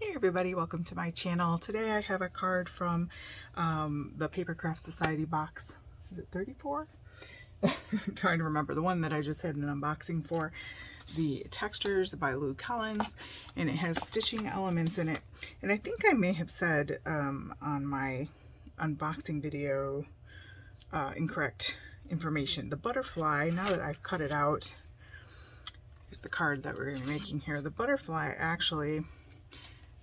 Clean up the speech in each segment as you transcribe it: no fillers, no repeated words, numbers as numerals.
Hey everybody, welcome to my channel. Today I have a card from the Papercraft Society box. Is it 34? I'm trying to remember. The one that I just had an unboxing for. The Textures by Lou Collins, and it has stitching elements in it. And I think I may have said on my unboxing video incorrect information. The butterfly, now that I've cut it out, here's the card that we're going to be making here. The butterfly actually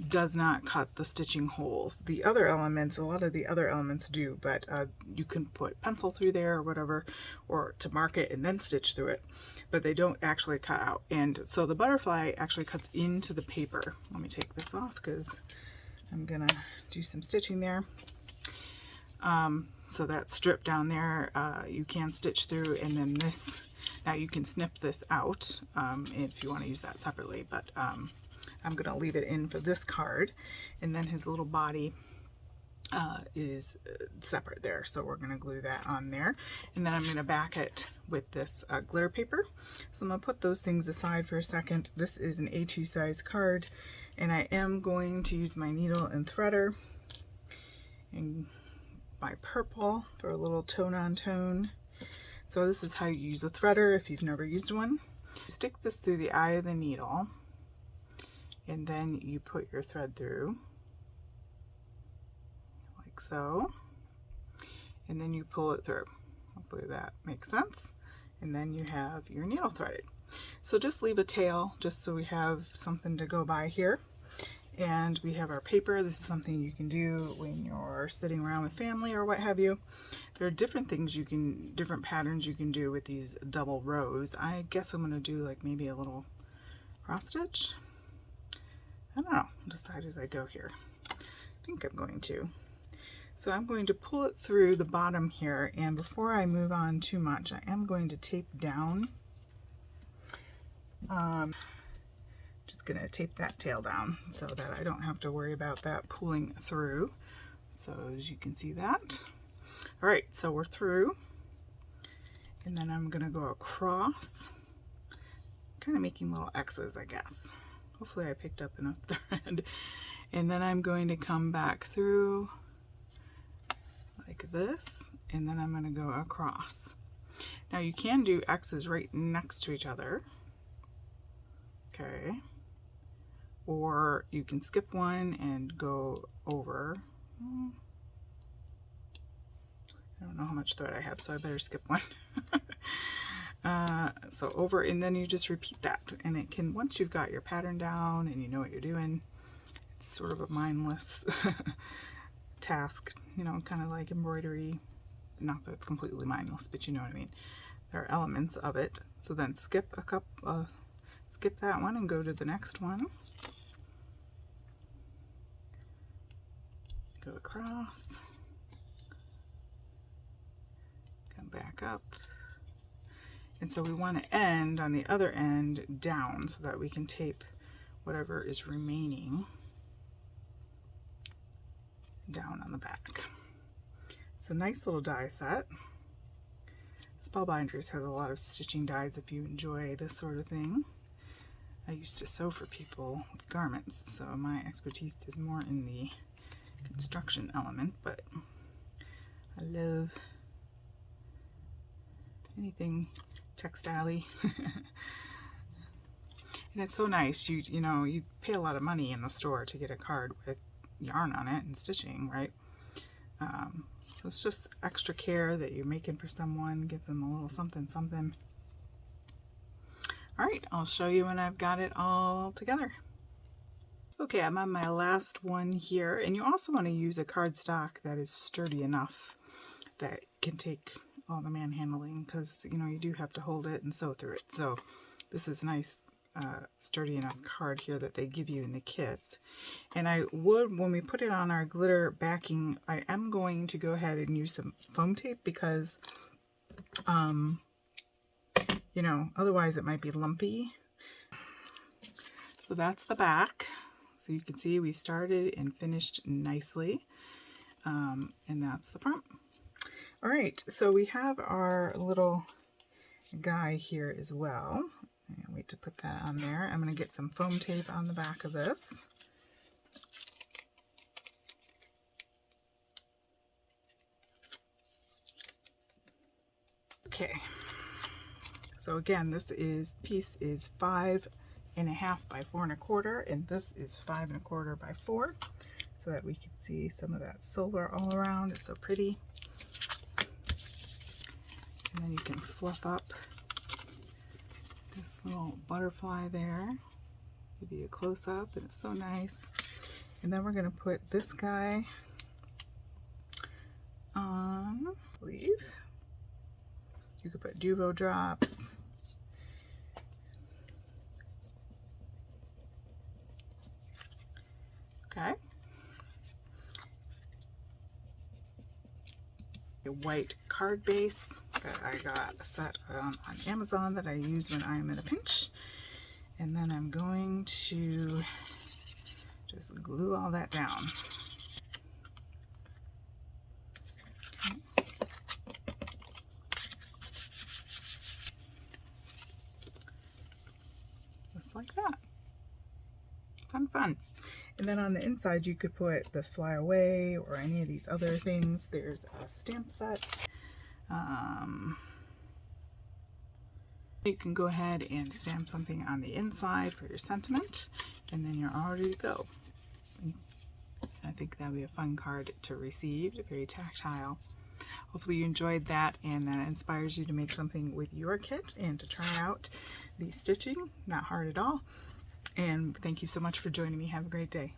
does not cut the stitching holes. The other elements, a lot of the other elements do, but you can put pencil through there or whatever, or to mark it and then stitch through it, but they don't actually cut out. And so the butterfly actually cuts into the paper. Let me take this off because I'm gonna do some stitching there. So that strip down there, you can stitch through, and then this, now you can snip this out if you want to use that separately, but I'm going to leave it in for this card, and then his little body is separate there, so we're going to glue that on there, and then I'm going to back it with this glitter paper. So I'm going to put those things aside for a second. This is an A2 size card, and I am going to use my needle and threader and my purple for a little tone on tone. So this is how you use a threader if you've never used one. Stick this through the eye of the needle, and then you put your thread through like so, and then you pull it through. Hopefully that makes sense. And then you have your needle threaded. So just leave a tail just so we have something to go by here. And we have our paper. This is something you can do when you're sitting around with family or what have you. There are different things you can, different patterns you can do with these double rows. I guess I'm going to do like maybe a little cross stitch. I don't know, I'll decide as I go here. I think I'm going to. So I'm going to pull it through the bottom here, and before I move on too much, I am going to tape down. Just going to tape that tail down so that I don't have to worry about that pulling through. So as you can see that. All right, so we're through, and then I'm going to go across, kind of making little X's, I guess. Hopefully I picked up enough thread. And then I'm going to come back through like this, and then I'm going to go across. Now you can do X's right next to each other. Okay. Or you can skip one and go over. I don't know how much thread I have, so I better skip one. So over, and then you just repeat that, and it can, once you've got your pattern down and you know what you're doing, it's sort of a mindless task, you know, kind of like embroidery. Not that it's completely mindless, but you know what I mean. There are elements of it. So then skip a couple, skip that one and go to the next one. Go across, come back up. And so we want to end on the other end down so that we can tape whatever is remaining down on the back. It's a nice little die set. Spellbinders has a lot of stitching dies if you enjoy this sort of thing. I used to sew for people with garments, so my expertise is more in the construction element, but I love anything textile-y. And it's so nice. You know, you pay a lot of money in the store to get a card with yarn on it and stitching, right? So it's just extra care that you're making for someone, gives them a little something something. All right, I'll show you when I've got it all together. Okay, I'm on my last one here, and you also want to use a cardstock that is sturdy enough that can take all the manhandling, because you know you do have to hold it and sew through it. So this is nice sturdy enough card here that they give you in the kits. And I would, when we put it on our glitter backing, I am going to go ahead and use some foam tape because you know, otherwise it might be lumpy. So that's the back. So you can see we started and finished nicely, and that's the front. All right, so we have our little guy here as well. Wait to put that on there. I'm going to get some foam tape on the back of this. Okay, so again, this piece is 5.5 by 4.25, and this is 5 1/4 by 4, so that we can see some of that silver all around. It's so pretty. And then you can fluff up this little butterfly there. Give you a close-up, and it's so nice. And then we're going to put this guy on, I believe. You could put Duvo drops. Okay. A white card base that I got a set on Amazon that I use when I am in a pinch. And then I'm going to just glue all that down. Okay. Just like that. Fun, fun. And then on the inside you could put the fly away or any of these other things. There's a stamp set. You can go ahead and stamp something on the inside for your sentiment, and then you're all ready to go. I think that would be a fun card to receive, very tactile. Hopefully you enjoyed that, and that inspires you to make something with your kit and to try out the stitching. Not hard at all. And thank you so much for joining me. Have a great day.